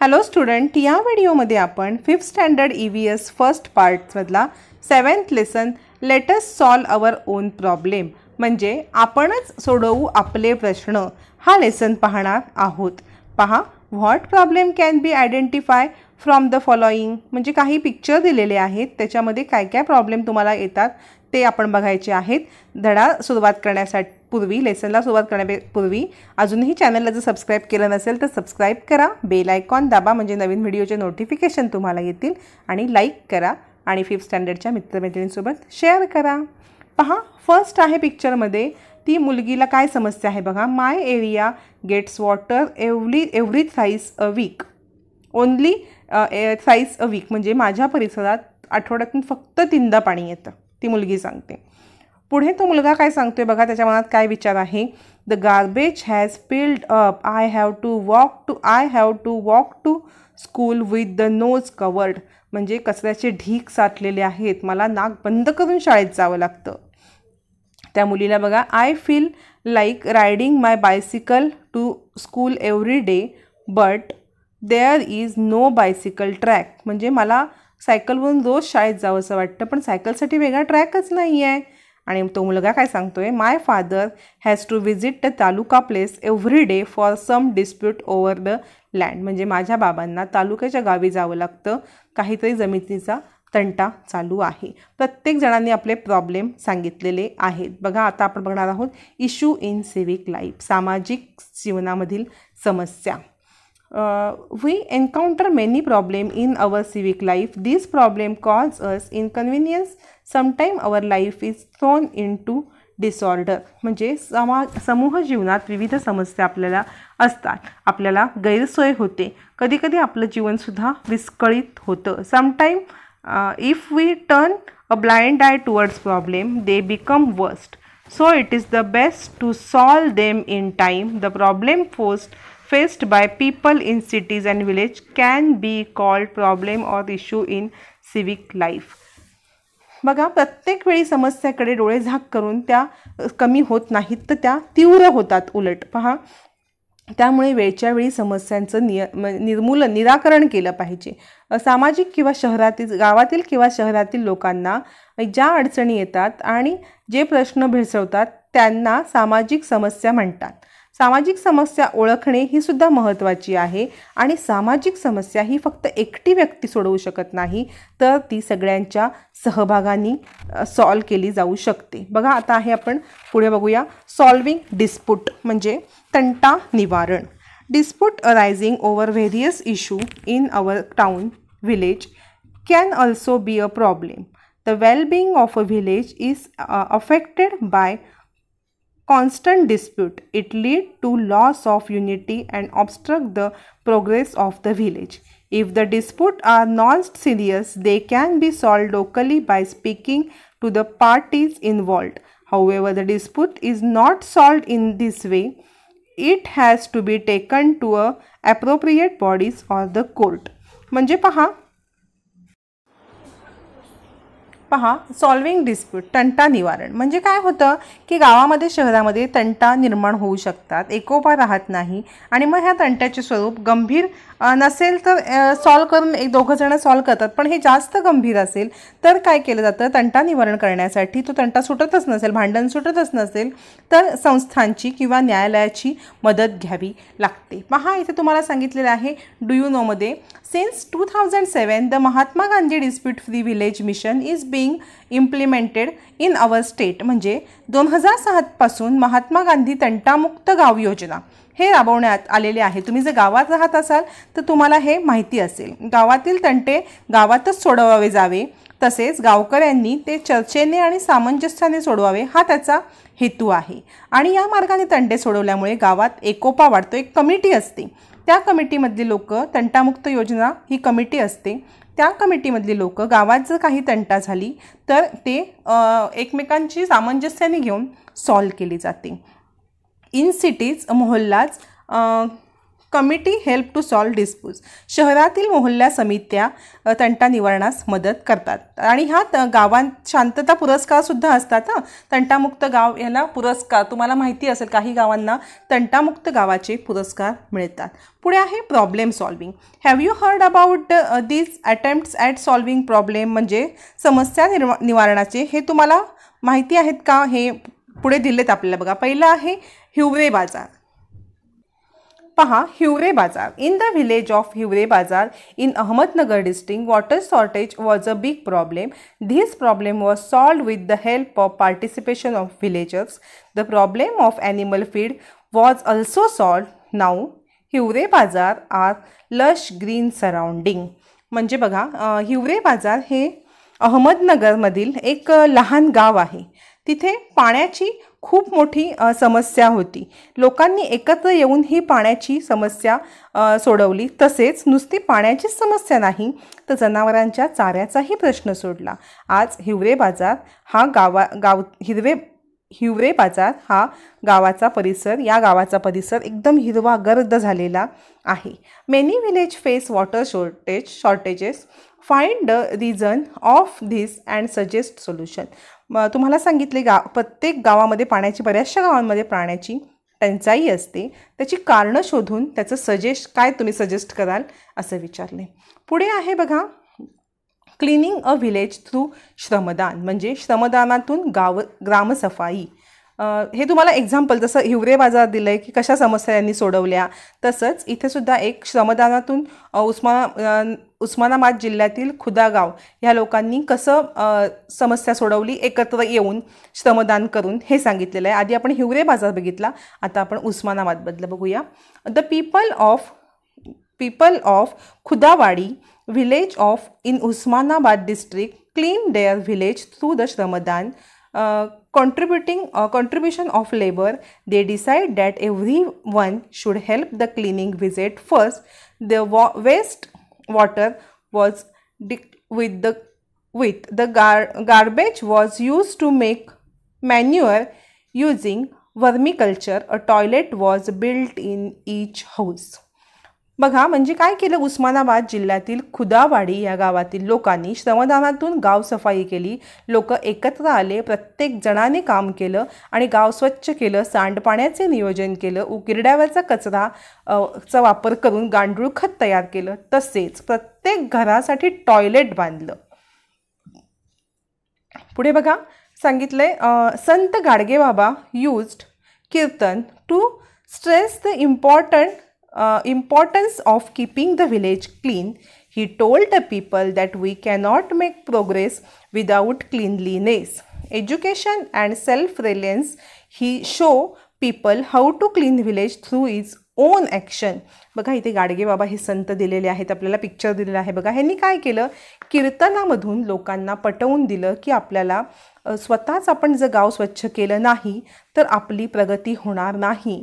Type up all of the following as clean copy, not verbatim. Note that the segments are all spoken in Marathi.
हॅलो स्टुडंट, या व्हिडिओमध्ये आपण 5th स्टँडर्ड EVS फर्स्ट पार्टमधला 7th lesson let us solve our own problem म्हणजे आपणच सोडवू आपले प्रश्न हा लेसन पाहणार आहोत. पहा, what problem can B identify from the following म्हणजे काही पिक्चर दिलेले आहेत, त्याच्यामध्ये काय काय प्रॉब्लेम तुम्हाला येतात ते आपण बघायचे आहेत. धडा सुरुवात करण्यासाठी पूर्वी लेसनला सुरुवात करण्यापूर्वी अजूनही चॅनलला जर सबस्क्राईब केलं नसेल तर सबस्क्राईब करा, बेल आयकॉन दाबा म्हणजे नवीन व्हिडिओचे नोटिफिकेशन तुम्हाला येतील आणि लाईक करा आणि 5th स्टँडर्डच्या मित्रमैत्रिणींसोबत शेअर करा. पहा, फर्स्ट आहे पिक्चरमध्ये ती मुलगीला काय समस्या आहे बघा. My area gets water every thrice a week. Only thrice a week म्हणजे माझ्या परिसरात आठवड्यातून फक्त 3दा पाणी येतं, ती मुलगी सांगते. पुढे तो मुलगा काय सांगतोय बघा, त्याच्या मनात काय विचार आहे. The garbage has piled up. I have to walk to school with the nose covered म्हणजे कचऱ्याचे ढीग साठलेले आहेत, मला नाक बंद करून शाळेत जावं लागतं. त्या मुलीला बघा, I feel like riding my bicycle to school every day but there is no bicycle track म्हणजे मला सायकलवरून रोज शाळेत जावं असं वाटतं, पण सायकलसाठी वेगळा ट्रॅकच नाही आहे. आणि तो मुलगा काय सांगतोय, my father has to visit the taluka place every day for some dispute over the land म्हणजे माझ्या बाबांना तालुक्याच्या गावी जावं लागतं, काहीतरी जमिनीचा तंटा चालू आहे. प्रत्येक जणांनी आपले प्रॉब्लेम सांगितलेले आहेत. बघा, आता आपण बघणार आहोत इश्यू इन सिविक लाईफ, सामाजिक जीवनामधील समस्या. We encounter many problems in our civic life. These problems cause us inconvenience. Sometimes our life is thrown into disorder. म्हणजे समूह जीवनात विविध समस्या आपल्याला असतात, आपल्याला गैरसोय होते, कधीकधी आपलं जीवनसुद्धा विस्कळीत होतं. Sometimes if we turn a blind eye towards problem, they become worst. So it is the best to solve them in time. The problem faced by people in cities and village can be called problem or issue in civic life. बघा, प्रत्येक वेळी समस्याकडे डोळे झाक करून त्या कमी होत नाहीत तर त्या तीव्र होतात उलट. पहा, त्यामुळे वेळच्या वेळी समस्यांचं निराकरण केलं पाहिजे. सामाजिक किंवा गावातील किंवा शहरातील लोकांना ज्या अडचणी येतात आणि जे प्रश्न भेडसावतात त्यांना सामाजिक समस्या म्हणतात. सामाजिक समस्या ओळखणे ही सुद्धा महत्त्वाची आहे आणि सामाजिक समस्या ही फक्त एकटी व्यक्ती सोडवू शकत नाही, तर ती सगळ्यांच्या सहभागाने सॉल्व केली जाऊ शकते. बघा, आता आहे आपण पुढे बघूया. सॉल्विंग डिस्प्यूट म्हणजे तंटा निवारण. Dispute arising over various issue in our town village can also be a problem. The well-being of a village is affected by constant dispute. It leads to loss of unity and obstruct the progress of the village. If the dispute are not serious, they can be solved locally by speaking to the parties involved. However, the dispute is not solved in this way. It has to be taken to a appropriate bodies or the court. म्हणजे पहा, सॉल्विंग डिस्प्यूट तंटा निवारण म्हणजे काय होतं की गावामध्ये शहरामध्ये तंटा निर्माण होऊ शकतात, एकोपा राहत नाही आणि मग ह्या तंट्याचे स्वरूप गंभीर नसेल तर सॉल्व करून एक दोघं जण सॉल्व करतात, पण हे जास्त गंभीर असेल तर काय केलं जातं, तंटा निवारण करण्यासाठी तो तंटा सुटतच नसेल, भांडण सुटतच नसेल तर संस्थांची किंवा न्यायालयाची मदत घ्यावी लागते. पहा, इथे तुम्हाला सांगितलेलं आहे डू यू नोमध्ये, since 2007 the Mahatma Gandhi dispute free village mission is being implemented in our state म्हणजे 2007 पासून महात्मा गांधी तंटामुक्त गाव योजना हे राबवण्यात आलेले आहे. तुम्ही जर गावात राहत असाल तर तुम्हाला हे माहिती असेल. गावातील तंटे गावातच सोडवावे जावे, तसेच गावकऱ्यांनी ते चर्चेने आणि सामंजस्याने सोडवावे हा त्याचा हेतू आहे. आणि या मार्गाने तंटे सोडवल्यामुळे गावात एकोपा वाढतो. एक कमिटी असते, त्या कमिटीमधली लोक, तंटामुक्त योजना ही कमिटी असते, त्या कमिटीमधली लोक गावात जर काही तंटा झाली तर ते एकमेकांची सामंजस्याने घेऊन सॉल्व केली जाते. In cities mohallas committee help to solve disputes. शहरातील मोहल्ला समित्या तंटा निवारणास मदत करतात. आणि हा गावात शांतता पुरस्कारसुद्धा असतात. तंटामुक्त गाव याला पुरस्कार तुम्हाला माहिती असेल, काही गावांना तंटामुक्त गावाचे पुरस्कार मिळतात. पुढे आहे problem solving. Have you heard about this attempts at solving problem, म्हणजे समस्या निवारणाचे. हे तुम्हाला माहिती आहेत का? हे पुढे दिलेत आपल्याला बघा. पहिलं आहे हिवरे बाजार. पहा, हिवरे बाजार. In the village of Hiware बाजार in Ahmednagar district, water shortage was a big problem. This problem was solved with the help of participation of villagers. The problem of animal feed was also solved. Now, Hiware बाजार are lush green surrounding. म्हणजे बघा, हिवरे बाजार हे अहमदनगरमधील एक लहान गाव आहे. तिथे पाण्याची खूप मोठी समस्या होती. लोकांनी एकत्र येऊन ही पाण्याची समस्या सोडवली. तसेच नुसती पाण्याची समस्या नाही, तर जनावरांच्या चाऱ्याचाही प्रश्न सोडला. आज हिवरे बाजार हा हिवरे बाजार हा या गावाचा परिसर एकदम हिरवा गर्द झालेला आहे. Many village face water shortages. Find the reason of this and suggest solution. तुम्हाला सांगितले प्रत्येक गावामध्ये बऱ्याचशा गावांमध्ये पाण्याची टंचाई असते. त्याची कारणं शोधून त्याचं काय तुम्ही सजेस्ट कराल असं विचारले. पुढे आहे बघा, क्लिनिंग अ विलेज थ्रू श्रमदान, म्हणजे श्रमदानातून ग्रामसफाई. हे तुम्हाला एक्झाम्पल जसं हिवरे बाजार दिलं आहे की कशा समस्या यांनी सोडवल्या, तसंच इथे सुद्धा एक श्रमदानातून उस्मानाबाद जिल्ह्यातील खुदागाव ह्या लोकांनी कसं समस्या सोडवली एकत्र येऊन श्रमदान करून, हे सांगितलेलं आहे. आधी आपण हिवरे बाजार बघितला, आता आपण उस्मानाबादबद्दल बघूया. The people of Khudawadi village of in Osmanabad district clean their village through the shramdan. Contribution of labor, they decide that everyone should help the cleaning visit. First, the waste water was with the garbage was used to make manure using vermiculture. A toilet was built in each house. बघा, म्हणजे काय केलं, उस्मानाबाद जिल्ह्यातील खुदावाडी या गावातील लोकांनी श्रमदानातून गावसफाई केली. लोक एकत्र आले, प्रत्येक जणाने काम केलं आणि गाव स्वच्छ केलं. सांडपाण्याचे नियोजन केलं. उकिरड्यावरचा कचराचा वापर करून गांडूळ खत तयार केलं. तसेच प्रत्येक घरासाठी टॉयलेट बांधलं. पुढे बघा, सांगितलंय संत Gadgebaba used kirtan to stress the importance of keeping the village clean. He told the people that we cannot make progress without cleanliness. Education and self-reliance. He show people how to clean village through his own action. बघा, इथे गाडगे बाबा हे संत दिलेले आहेत, आपल्याला पिक्चर दिलेला आहे. बघा, ह्यांनी काय केलं, कीर्तनामधून लोकांना पटवून दिलं की आपल्याला स्वतःच आपण जर गाव स्वच्छ केलं नाही तर आपली प्रगती होणार नाही.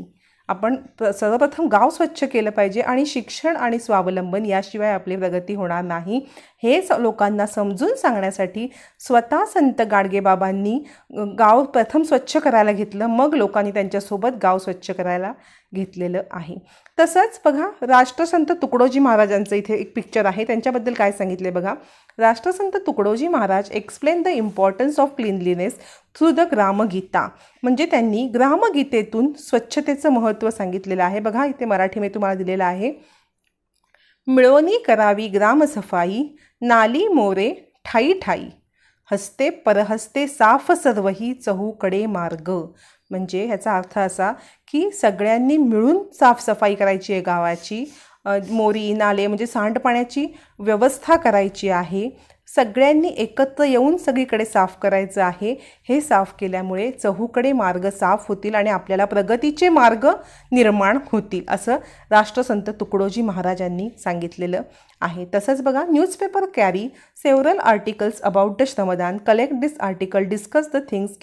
आपण सर्वप्रथम गाव स्वच्छ केलं पाहिजे आणि शिक्षण आणि स्वावलंबन याशिवाय आपली प्रगती होणार नाही. हे लोकांना समजून सांगण्यासाठी स्वतः संत गाडगेबाबांनी गाव प्रथम स्वच्छ करायला घेतलं, मग लोकांनी त्यांच्यासोबत गाव स्वच्छ करायला घेतलेलं आहे. तसंच बघा, राष्ट्रसंत तुकडोजी महाराजांचं इथे एक पिक्चर आहे, त्यांच्याबद्दल काय सांगितले बघा. राष्ट्रसंत Tukdoji Maharaj explain the importance of cleanliness through the Gramgeeta, म्हणजे त्यांनी ग्रामगीतेतून स्वच्छतेचं महत्त्व सांगितलेलं आहे. बघा, इथे मराठीमध्ये तुम्हाला दिलेलं आहे. मिळवणी करावी ग्रामसफाई, नाली मोरे ठाई ठाई, हस्ते परहस्ते साफ सर्वही चहूकडे मार्ग. म्हणजे ह्याचा अर्थ असा की सगळ्यांनी मिळून साफसफाई करायची आहे गावाची. मोरी नाले म्हणजे सांडपाण्याची व्यवस्था करायची आहे. सगळ्यांनी एकत्र येऊन सगळीकडे साफ करायचं आहे. हे साफ केल्यामुळे चहूकडे मार्ग साफ होतील आणि आपल्याला प्रगतीचे मार्ग निर्माण होतील, असं राष्ट्रसंत तुकडोजी महाराजांनी सांगितलेलं आहे. तसंच बघा, newspaper carry several articles about the shramdan. Collect this article, discuss the things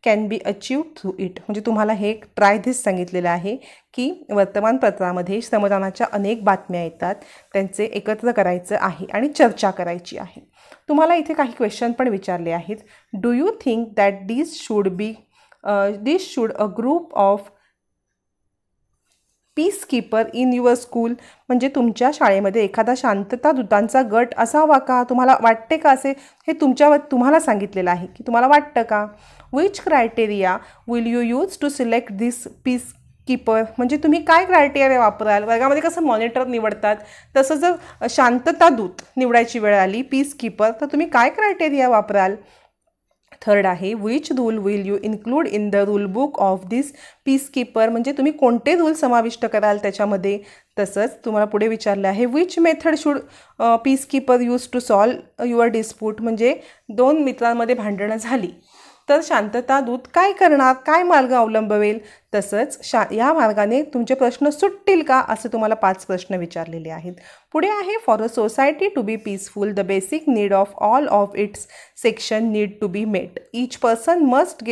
can be achieved through it. म्हणजे तुम्हाला हे ट्राय धिस सांगितलेलं आहे की वर्तमानपत्रामध्ये श्रमदानाच्या अनेक बातम्या येतात, त्यांचे एकत्र करायचं आहे आणि चर्चा करायची आहे. तुम्हाला इथे काही क्वेश्चन पण विचारले आहेत. Do you think that this should a group of peace keeper in your school, म्हणजे तुमच्या शाळेमध्ये एखादा शांतता दूतांचा गट असावा का, तुम्हाला वाटते का असे, हे तुम्हाला सांगितलेलं आहे की तुम्हाला वाटतं का. Which criteria will you use to select this peace keeper, म्हणजे तुम्ही काय क्रायटेरिया वापराल. वर्गामध्ये कसं मॉनिटर निवडतात तसं जर शांतता दूत निवडायची वेळ आली पीस कीपर, तर तुम्ही काय क्रायटेरिया वापराल. थर्ड आहे which rule will you include in the rule book of this peace keeper, म्हणजे तुम्ही कोणते रूल समाविष्ट कराल त्याच्यामध्ये. तसंच तुम्हाला पुढे विचारलं आहे which method should peace keeper use to solve your dispute, म्हणजे दोन मित्रांमध्ये भांडणं झाली तर शांतता दूत काय करणार, काय मार्ग अवलंबवेल. तसंच या मार्गाने तुमचे प्रश्न सुटतील का, असे तुम्हाला 5 प्रश्न विचारलेले आहेत. पुढे आहे for a society to be peaceful the basic need of all of its section need to be met. Each person must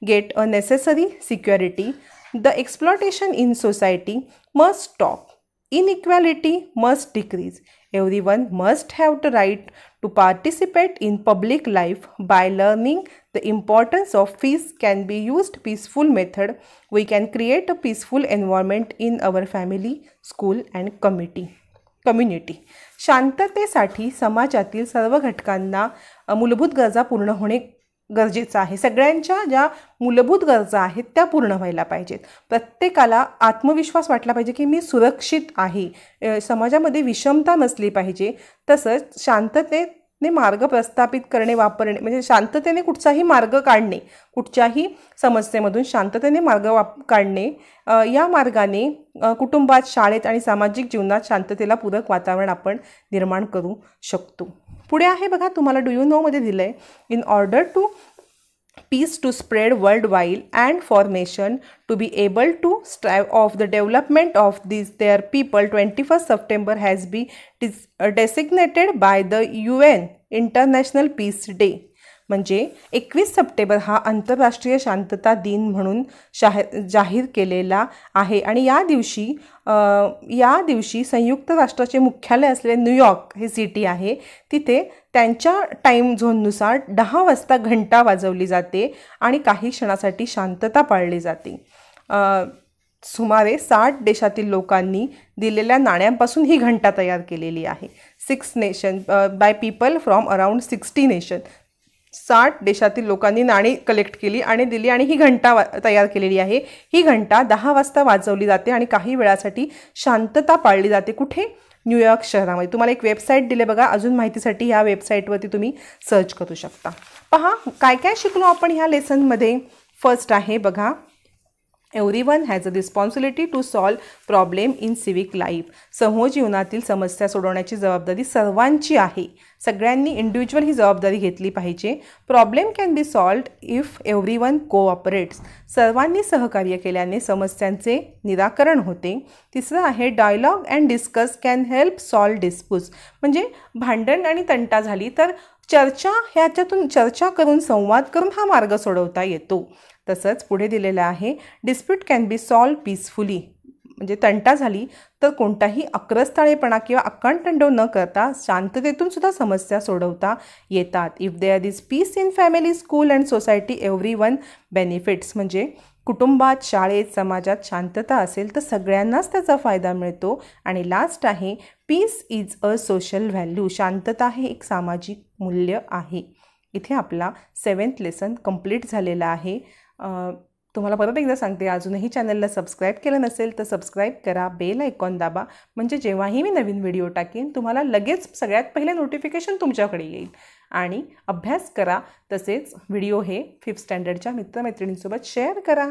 get a necessary security. The exploitation in society must stop. Inequality must decrease. Everyone must have the right to participate in public life. By learning the importance of peace can be used peaceful method. We can create a peaceful environment in our family, school and community. शांततेसाठी समाजातील सर्व घटकांना मूलभूत गरजा पूर्ण होणे गरजेचं आहे. सगळ्यांच्या ज्या मूलभूत गरजा आहेत त्या पूर्ण व्हायला पाहिजेत. प्रत्येकाला आत्मविश्वास वाटला पाहिजे की मी सुरक्षित आहे. समाजामध्ये विषमता नसली पाहिजे. तसंच शांततेने मार्ग प्रस्थापित करणे वापरणे, म्हणजे शांततेने कुठचाही मार्ग काढणे, कुठच्याही समस्येमधून शांततेने मार्ग काढणे, या मार्गाने कुटुंबात, शाळेत आणि सामाजिक जीवनात शांततेला पूरक वातावरण आपण निर्माण करू शकतो. पुढे आहे बघा, तुम्हाला डू यू नो मध्ये दिलं आहे in order to peace to spread worldwide and for nation to be able to strive of the development of their people, 21st September has been designated by the UN International Peace Day. म्हणजे 21 सप्टेंबर हा आंतरराष्ट्रीय शांतता दिन म्हणून जाहीर केलेला आहे. आणि या दिवशी संयुक्त राष्ट्राचे मुख्यालय असलेले न्यूयॉर्क हे सिटी आहे, तिथे त्यांच्या टाईम झोननुसार 10 वाजता घंटा वाजवली जाते आणि काही क्षणासाठी शांतता पाळली जाते. सुमारे 60 देशातील लोकांनी दिलेल्या नाण्यांपासून ही घंटा तयार केलेली आहे. 6 nation by people from around 60 nation. 60 देशातील लोकांनी नाणी कलेक्ट केली आणि दिली आणि ही घंटा तयार केलेली आहे. ही घंटा 10 वाजता वाजवली जाते आणि काही वेळासाठी शांतता पाळली जाते. कुठे? न्यूयॉर्क शहरामध्ये. तुम्हाला एक वेबसाईट दिले बघा, अजून माहितीसाठी ह्या वेबसाईटवरती तुम्ही सर्च करू शकता. पहा काय काय शिकलो आपण ह्या लेसनमध्ये. फर्स्ट आहे बघा, everyone has a responsibility to solve problem in civic life. समूह जीवनातील समस्या सोडवण्याची जबाबदारी सर्वांची आहे. सगळ्यांनी इंडिव्हिज्युअल ही जबाबदारी घेतली पाहिजे. Problem can be solved if everyone cooperates. सर्वांनी सहकार्य केल्याने समस्यांचे निराकरण होते. तिसरं आहे dialogue and discuss can help solve disputes. म्हणजे भांडण आणि तंटा झाली तर ह्याच्यातून चर्चा करून, संवाद करून हा मार्ग सोडवता येतो. तसंच पुढे दिलेलं आहे dispute can be solve peacefully. म्हणजे तंटा झाली तर कोणताही अक्रस्ताळेपणा किंवा अक्कंटंडो न करता शांततेतून सुद्धा समस्या सोडवता येतात. If there is peace in family, school and society everyone benefits. म्हणजे कुटुंबात, शाळेत, समाजात शांतता असेल तर सगळ्यांनाच त्याचा फायदा मिळतो. आणि लास्ट आहे peace is a social value. शांतता हे एक सामाजिक मूल्य आहे. इथे आपला 7th लेसन कंप्लीट झालेला आहे. तुम्हाला परत एकदा सांगते, अजूनही चॅनलला सबस्क्राईब केलं नसेल तर सबस्क्राईब करा, बेल आयकॉन दाबा, म्हणजे जेव्हाही मी नवीन व्हिडिओ टाकेन तुम्हाला लगेच सगळ्यात पहिले नोटिफिकेशन तुमच्याकडे येईल. आणि अभ्यास करा. तसेच व्हिडिओ हे 5th स्टँडर्डच्या मित्रमैत्रिणींसोबत शेअर करा.